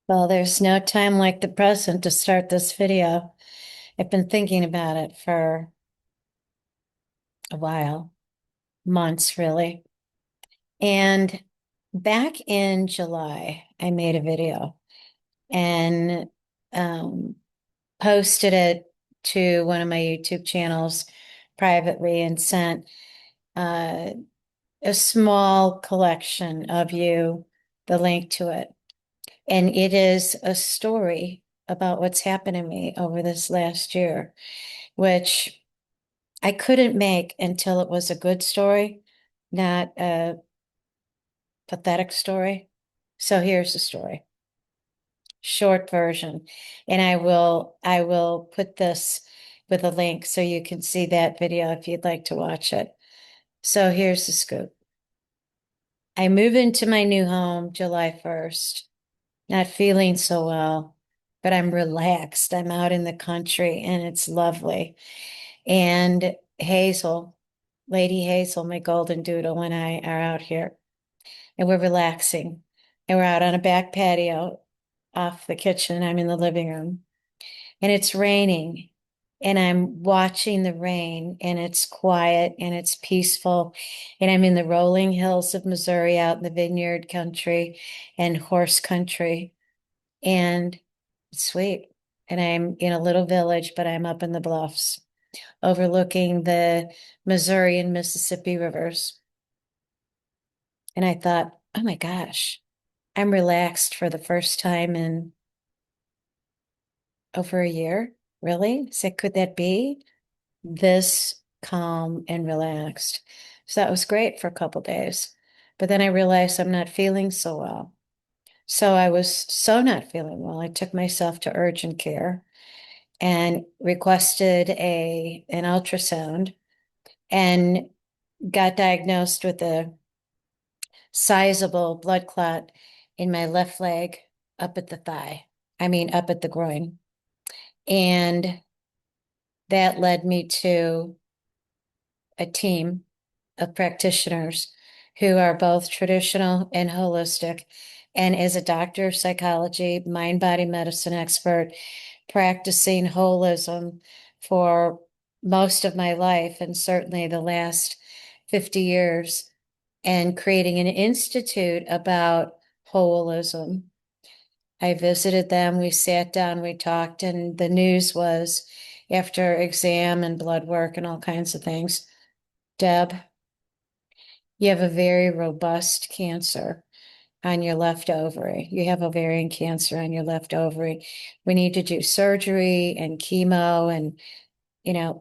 Well, there's no time like the present to start this video. I've been thinking about it for a while, months really. And back in July, I made a video and um, posted it to one of my YouTube channels privately and sent uh, a small collection of you the link to it. And it is a story about what's happened to me over this last year, which I couldn't make until it was a good story, not a pathetic story. So here's the story, short version. And I will put this with a link so you can see that video if you'd like to watch it. So here's the scoop. I move into my new home July 1st, not feeling so well, but I'm relaxed. I'm out in the country and it's lovely. And Hazel, Lady Hazel, my golden doodle, and I are out here and we're relaxing. And we're out on a back patio off the kitchen. I'm in the living room and it's raining. And I'm watching the rain and it's quiet and it's peaceful. And I'm in the rolling hills of Missouri out in the vineyard country and horse country. And it's sweet. And I'm in a little village, but I'm up in the bluffs overlooking the Missouri and Mississippi rivers. And I thought, oh my gosh, I'm relaxed for the first time in over a year. Really? So could that be this calm and relaxed? So that was great for a couple days. But then I realized I'm not feeling so well. So I was so not feeling well. I took myself to urgent care and requested an ultrasound and got diagnosed with a sizable blood clot in my left leg up at the thigh. I mean, up at the groin. And that led me to a team of practitioners who are both traditional and holistic. And as a doctor of psychology, mind body medicine expert, practicing holism for most of my life and certainly the last 50 years, and creating an institute about holism. I visited them, we sat down, we talked, and the news was after exam and blood work and all kinds of things, Deb, you have a very robust cancer on your left ovary. You have ovarian cancer on your left ovary. We need to do surgery and chemo and,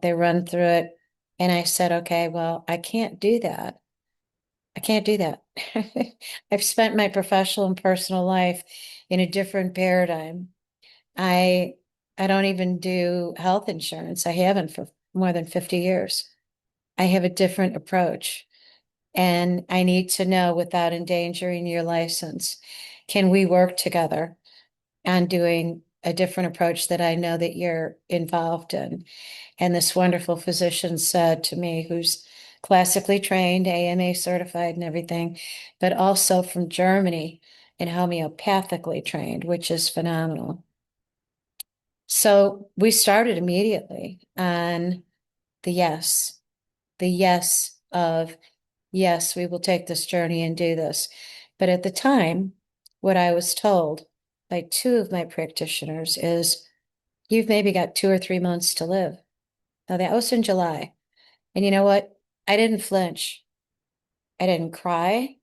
they run through it. And I said, okay, well, I can't do that. I can't do that. I've spent my professional and personal life in a different paradigm. I I don't even do health insurance. I haven't for more than 50 years. I have a different approach. And I need to know without endangering your license, can we work together on doing a different approach that I know that you're involved in? And this wonderful physician said to me, who's classically trained, AMA certified and everything, but also from Germany and homeopathically trained, which is phenomenal. So we started immediately on the yes, the yes of, yes, we will take this journey and do this. But at the time, what I was told by two of my practitioners is, you've maybe got 2 or 3 months to live. Now, that was in July. And you know what? I didn't flinch. I didn't cry.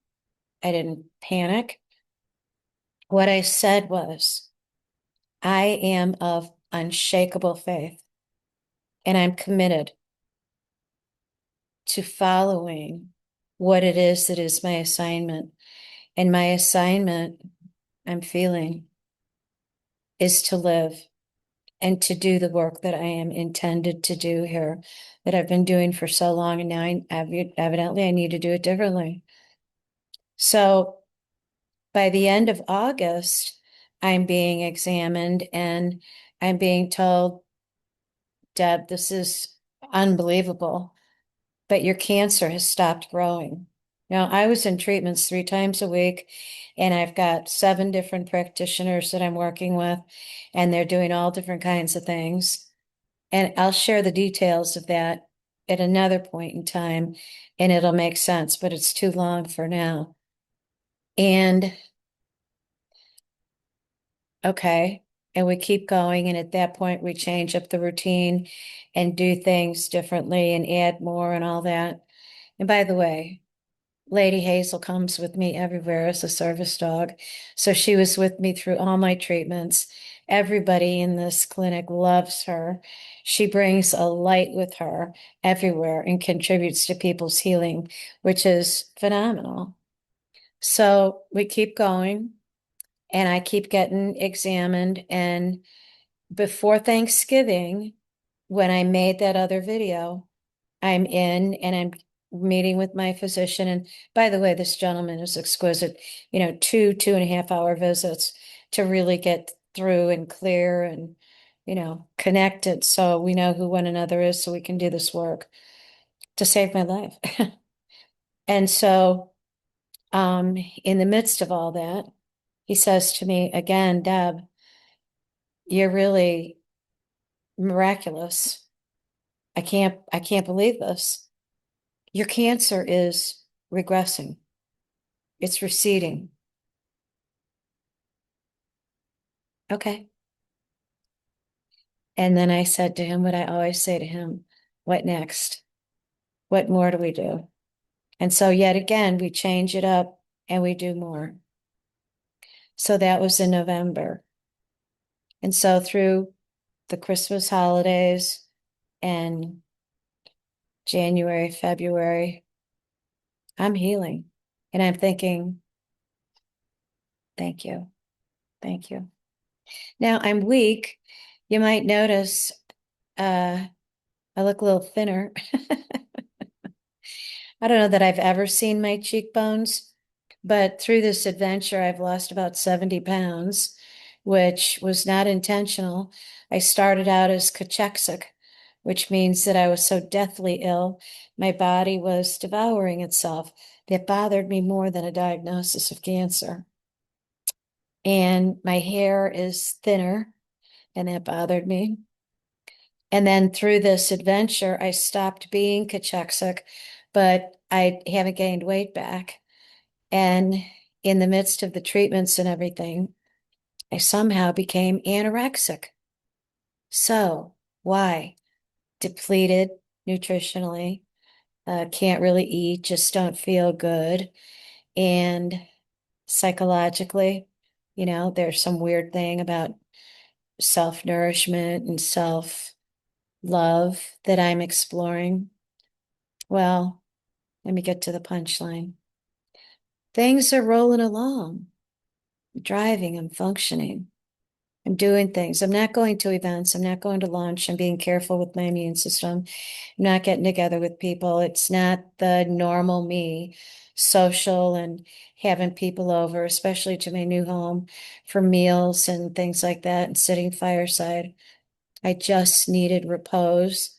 I didn't panic. What I said was, I am of unshakable faith, and I'm committed to following what it is that is my assignment. And my assignment, I'm feeling, is to live and to do the work that I am intended to do here, that I've been doing for so long. And now evidently I need to do it differently. So by the end of August, I'm being examined and I'm being told, Deb, this is unbelievable, but your cancer has stopped growing. Now, I was in treatments 3 times a week, and I've got 7 different practitioners that I'm working with, and they're doing all different kinds of things. And I'll share the details of that at another point in time, and it'll make sense, but it's too long for now. And okay. And we keep going. And at that point, we change up the routine and do things differently and add more and all that. And by the way, Lady Hazel comes with me everywhere as a service dog. So she was with me through all my treatments. Everybody in this clinic loves her. She brings a light with her everywhere and contributes to people's healing, which is phenomenal. So we keep going and I keep getting examined. And before Thanksgiving, when I made that other video, I'm in and I'm meeting with my physician. And by the way, this gentleman is exquisite, 2.5 hour visits to really get through and clear and, connected. So we know who one another is so we can do this work to save my life. And so, in the midst of all that, he says to me again, Deb, you're really miraculous. I can't believe this. Your cancer is regressing. It's receding. Okay. And then I said to him what I always say to him, what next? What more do we do? And so yet again, we change it up and we do more. So that was in November. And so through the Christmas holidays and January, February, I'm healing. And I'm thinking, thank you. Thank you. Now I'm weak. You might notice I look a little thinner. I don't know that I've ever seen my cheekbones, but through this adventure, I've lost about 70 pounds, which was not intentional. I started out as cachexia, which means that I was so deathly ill, my body was devouring itself. That bothered me more than a diagnosis of cancer. And my hair is thinner, and that bothered me. And then through this adventure, I stopped being cachexia, but I haven't gained weight back. And in the midst of the treatments and everything, I somehow became anorexic. So why? Depleted nutritionally, can't really eat, just don't feel good. And psychologically, there's some weird thing about self-nourishment and self-love that I'm exploring. Well, let me get to the punchline. Things are rolling along. I'm driving, I'm functioning, I'm doing things. I'm not going to events. I'm not going to lunch. I'm being careful with my immune system. I'm not getting together with people. It's not the normal me, social and having people over, especially to my new home for meals and things like that and sitting fireside. I just needed repose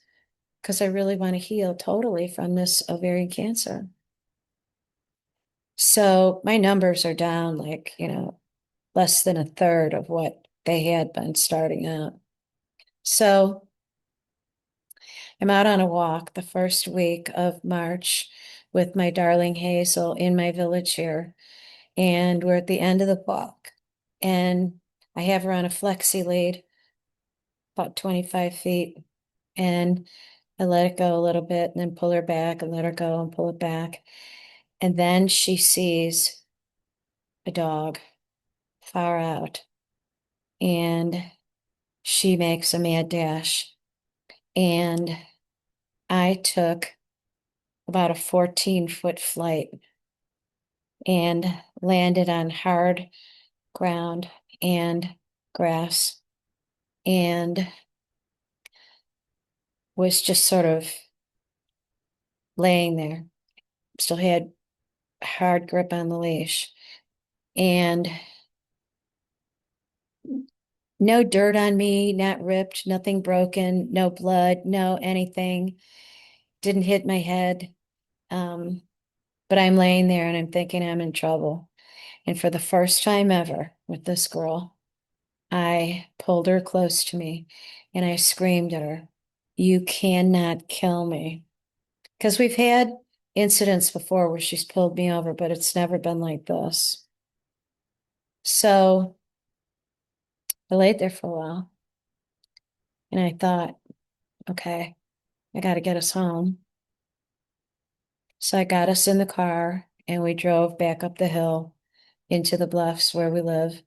because I really want to heal totally from this ovarian cancer. So my numbers are down like, less than a third of what they had been starting out. So I'm out on a walk the first week of March with my darling Hazel in my village here. And we're at the end of the walk. And I have her on a flexi lead, about 25 feet. And I let it go a little bit and then pull her back and let her go and pull it back. And then she sees a dog far out and she makes a mad dash. And I took about a 14-foot flight and landed on hard ground and grass and was just sort of laying there. Still had hard grip on the leash and no dirt on me, not ripped, nothing broken, no blood, no anything. Didn't hit my head. But I'm laying there and I'm thinking I'm in trouble. And for the first time ever with this girl, I pulled her close to me and I screamed at her, "You cannot kill me." Because we've had incidents before where she's pulled me over, but it's never been like this. So I laid there for a while and I thought, okay, I got to get us home. So I got us in the car and we drove back up the hill into the bluffs where we live.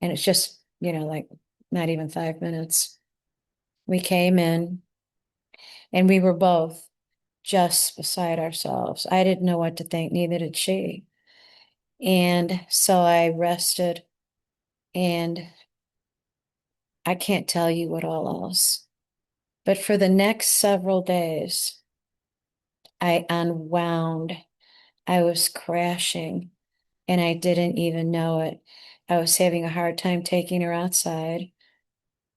And it's just, like not even 5 minutes. We came in and we were both just beside ourselves. I didn't know what to think, neither did she. And so I rested, and I can't tell you what all else. But for the next several days, I unwound. I was crashing and I didn't even know it. I was having a hard time taking her outside,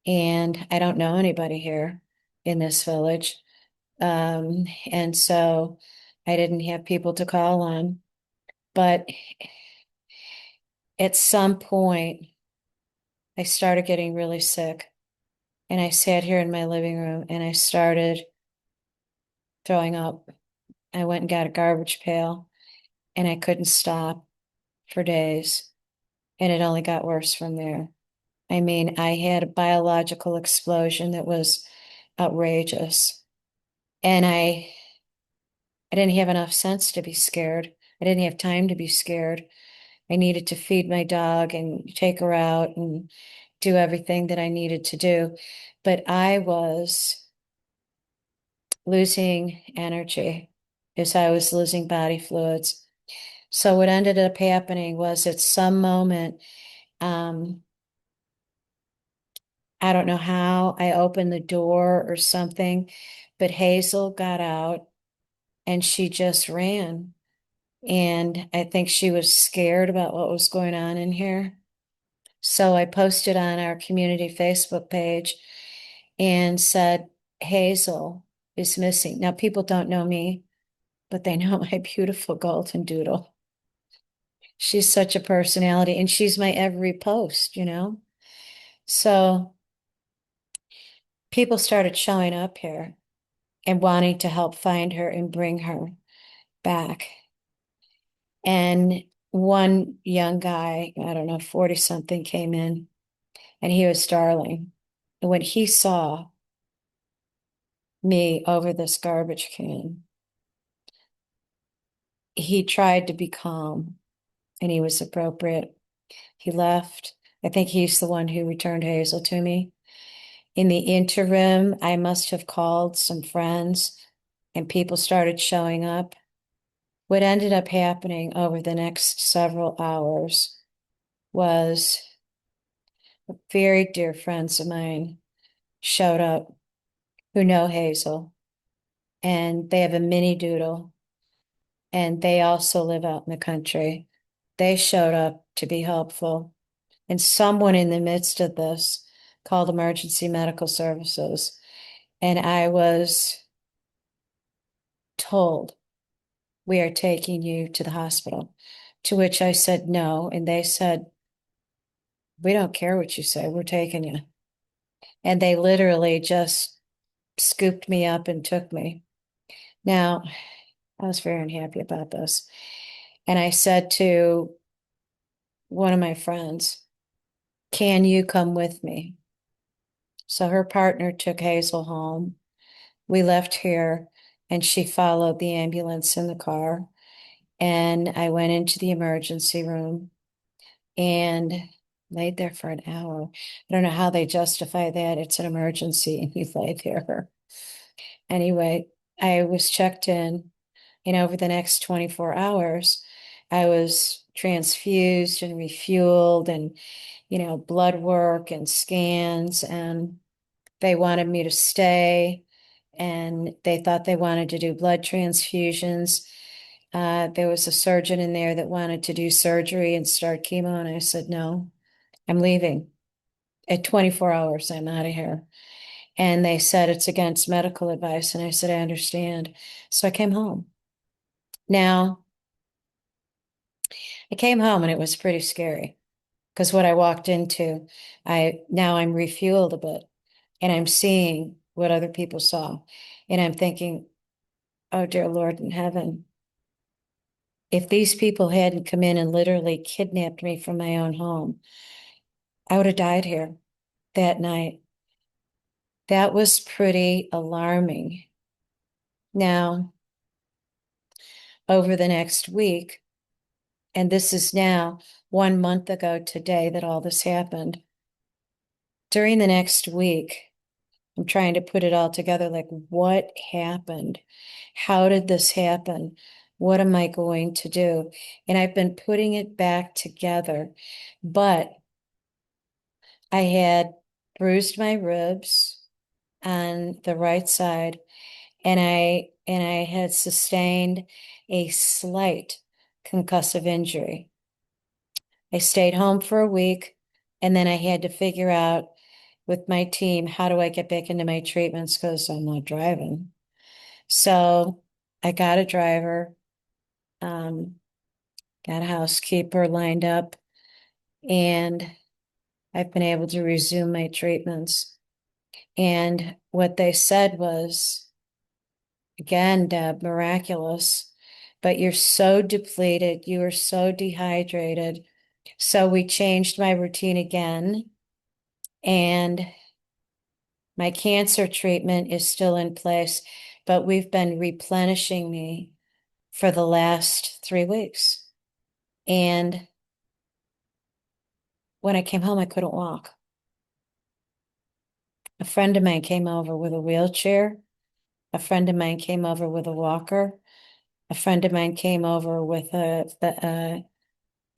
and I don't know anybody here in this village. And so I didn't have people to call on. But at some point, I started getting really sick. And I sat here in my living room and I started throwing up. I went and got a garbage pail and I couldn't stop for days. And it only got worse from there. I mean, I had a biological explosion that was outrageous. And I didn't have enough sense to be scared. I didn't have time to be scared. I needed to feed my dog and take her out and do everything that I needed to do. But I was losing energy as I was losing body fluids. So what ended up happening was at some moment, um, I don't know how I opened the door or something, but Hazel got out and she just ran. And I think she was scared about what was going on in here. So I posted on our community Facebook page and said, Hazel is missing. Now, people don't know me, but they know my beautiful golden doodle. She's such a personality and she's my every post. So people started showing up here and wanting to help find her and bring her back. And one young guy, I don't know, 40 something, came in and he was darling. And when he saw me over this garbage can, he tried to be calm and he was appropriate. He left. I think he's the one who returned Hazel to me. In the interim, I must have called some friends and people started showing up. What ended up happening over the next several hours was very dear friends of mine showed up who know Hazel, and they have a mini doodle, and they also live out in the country. They showed up to be helpful. And someone in the midst of this called emergency medical services. And I was told, we are taking you to the hospital. To which I said no. And they said, we don't care what you say, we're taking you. And they literally just scooped me up and took me. Now, I was very unhappy about this. And I said to one of my friends, can you come with me? So her partner took Hazel home. We left here and she followed the ambulance in the car. And I went into the emergency room and laid there for an hour. I don't know how they justify that. It's an emergency and you lay there. Anyway, I was checked in, and over the next 24 hours, I was transfused and refueled and, blood work and scans, and they wanted me to stay and they thought they wanted to do blood transfusions. There was a surgeon in there that wanted to do surgery and start chemo, and I said, no, I'm leaving. At 24 hours, I'm out of here. And they said it's against medical advice. And I said, I understand. So I came home. Now, I came home and it was pretty scary because what I walked into, I'm refueled a bit and I'm seeing what other people saw. And I'm thinking, oh, dear Lord in heaven, if these people hadn't come in and literally kidnapped me from my own home, I would have died here that night. That was pretty alarming. Now, over the next week, and this is now 1 month ago today that all this happened. During the next week, I'm trying to put it all together, like what happened? How did this happen? What am I going to do? And I've been putting it back together, but I had bruised my ribs on the right side, and I had sustained a slight concussive injury. I stayed home for a week, and then I had to figure out with my team, how do I get back into my treatments because I'm not driving. So I got a driver, um, got a housekeeper lined up, and I've been able to resume my treatments. And what they said was, again, Deb, miraculous, but you're so depleted, you are so dehydrated. So we changed my routine again, and my cancer treatment is still in place, but we've been replenishing me for the last 3 weeks. And when I came home, I couldn't walk. A friend of mine came over with a wheelchair. A friend of mine came over with a walker. A friend of mine came over with a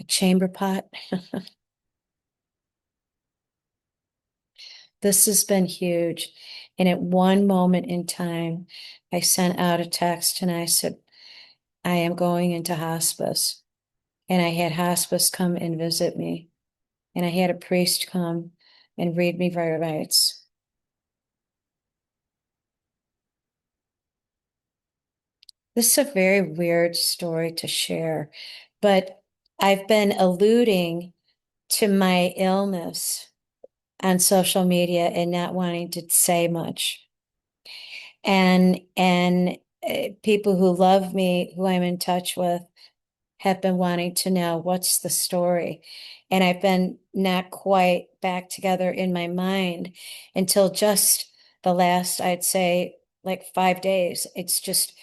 chamber pot. This has been huge. And at one moment in time, I sent out a text and I said, I am going into hospice. And I had hospice come and visit me. And I had a priest come and read me my rights. This is a very weird story to share, but I've been alluding to my illness on social media and not wanting to say much. And people who love me, who I'm in touch with, have been wanting to know what's the story. And I've been not quite back together in my mind until just the last, I'd say, like 5 days. It's just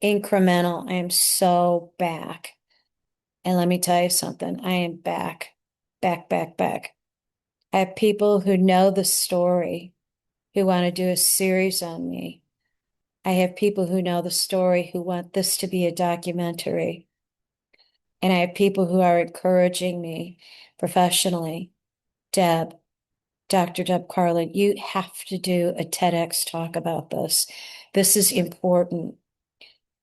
incremental. I am so back. And let me tell you something, I am back, back, back, back. I have people who know the story who want to do a series on me. I have people who know the story who want this to be a documentary. And I have people who are encouraging me professionally. Deb, Dr. Deb Carlin, you have to do a TEDx talk about this. This is important.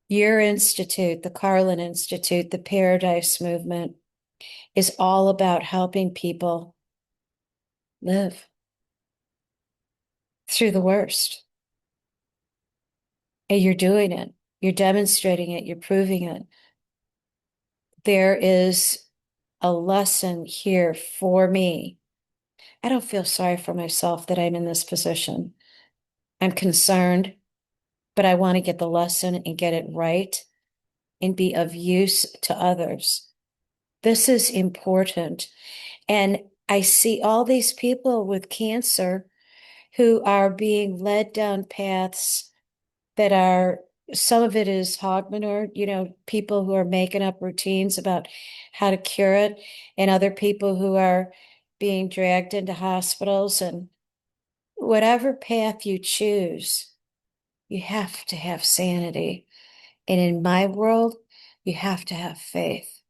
Your institute, the Carlin Institute, the Paradise Movement, is all about helping people live through the worst. And you're doing it. You're demonstrating it. You're proving it. There is a lesson here for me. I don't feel sorry for myself that I'm in this position. I'm concerned, but I want to get the lesson and get it right and be of use to others. This is important. And I see all these people with cancer who are being led down paths that are, some of it is hog manure, people who are making up routines about how to cure it, and other people who are being dragged into hospitals. And whatever path you choose, you have to have sanity. And in my world, you have to have faith.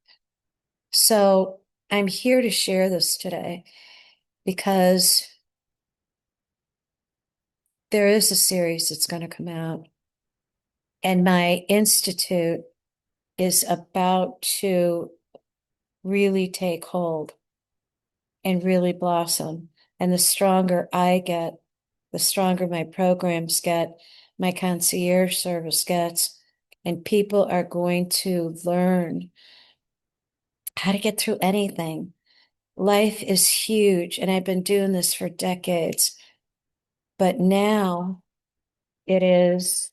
So I'm here to share this today because there is a series that's going to come out, and my institute is about to really take hold and really blossom. And the stronger I get, the stronger my programs get, my concierge service gets, and people are going to learn how to get through anything. Life is huge, and I've been doing this for decades, but now it is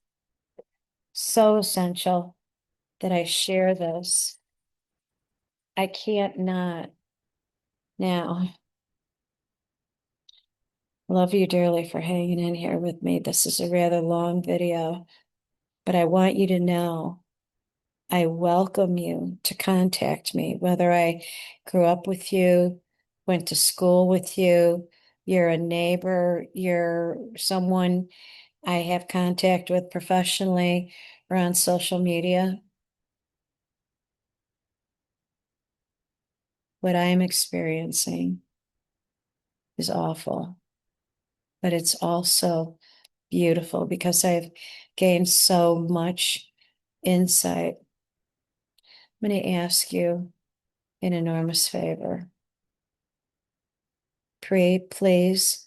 so essential that I share this. I can't not. Now, love you dearly for hanging in here with me. This is a rather long video, but I want you to know I welcome you to contact me, whether I grew up with you, went to school with you, you're a neighbor, you're someone I have contact with professionally or on social media. What I am experiencing is awful, but it's also beautiful because I've gained so much insight. I'm going to ask you an enormous favor. Please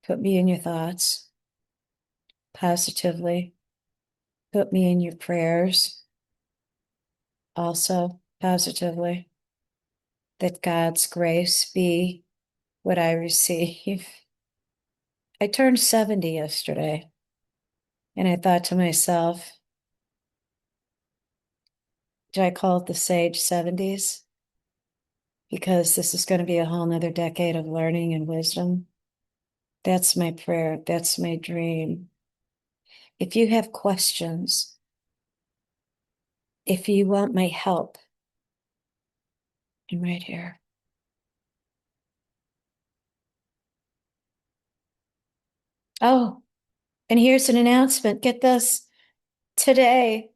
put me in your thoughts positively. Put me in your prayers also positively. That God's grace be what I receive. I turned 70 yesterday, and I thought to myself, do I call it the sage 70s? Because this is going to be a whole nother decade of learning and wisdom. That's my prayer. That's my dream. If you have questions, if you want my help, I'm right here. Oh, and here's an announcement. Get this. Today,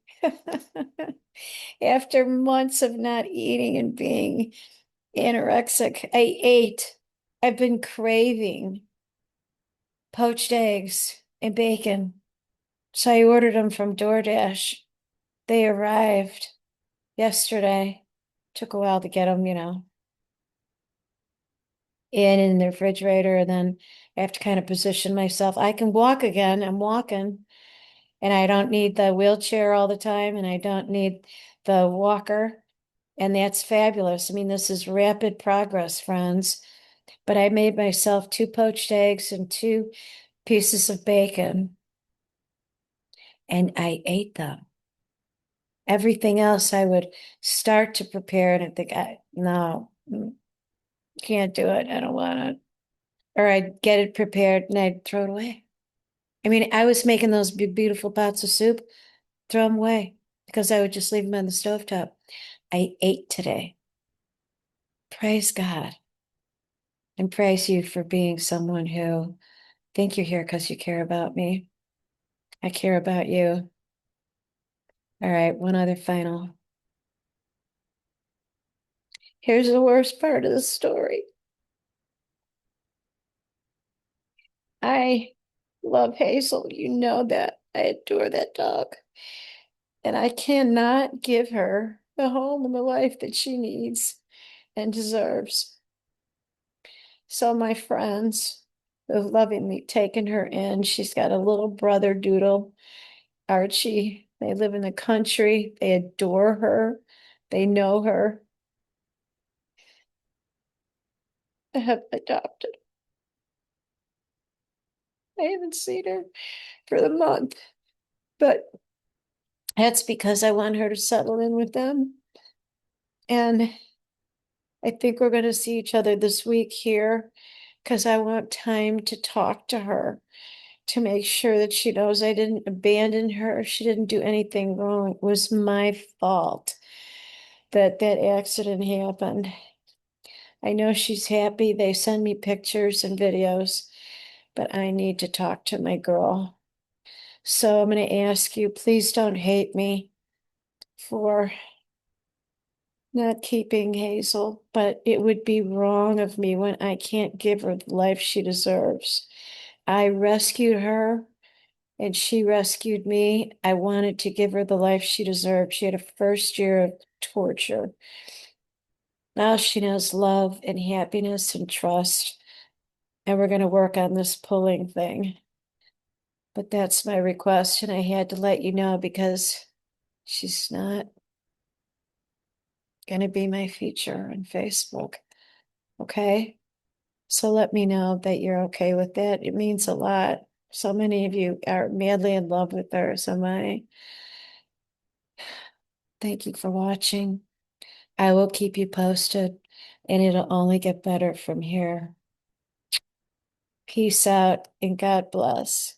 after months of not eating and being anorexic, I ate. I've been craving poached eggs and bacon. So I ordered them from DoorDash. They arrived yesterday. Took a while to get them, in the refrigerator. And then I have to kind of position myself. I can walk again. I'm walking. And I don't need the wheelchair all the time. And I don't need the walker. And that's fabulous. I mean, this is rapid progress, friends. But I made myself 2 poached eggs and 2 pieces of bacon. And I ate them. Everything else I would start to prepare and I think, no, can't do it. I don't want it. Or I'd get it prepared and I'd throw it away. I mean, I was making those beautiful pots of soup, throw them away because I would just leave them on the stovetop. I ate today. Praise God. And praise you for being someone who think you're here because you care about me. I care about you. All right, one other final. Here's the worst part of the story. I love Hazel. You know that. I adore that dog. And I cannot give her the home and the life that she needs and deserves. So my friends have lovingly taken her in. She's got a little brother doodle, Archie. They live in the country. They adore her. They know her. I have adopted. I haven't seen her for the month, but that's because I want her to settle in with them. And I think we're going to see each other this week here because I want time to talk to her to make sure that she knows I didn't abandon her. She didn't do anything wrong. It was my fault that that accident happened. I know she's happy. They send me pictures and videos, but I need to talk to my girl. So I'm going to ask you, please don't hate me for not keeping Hazel, but it would be wrong of me when I can't give her the life she deserves. I rescued her and she rescued me. I wanted to give her the life she deserved. She had a first year of torture. Now she knows love and happiness and trust. And we're going to work on this pulling thing. But that's my request. And I had to let you know because she's not gonna be my feature on Facebook. Okay? So let me know that you're okay with that. It means a lot. So many of you are madly in love with her. So many. Thank you for watching. I will keep you posted, and it'll only get better from here. Peace out and God bless.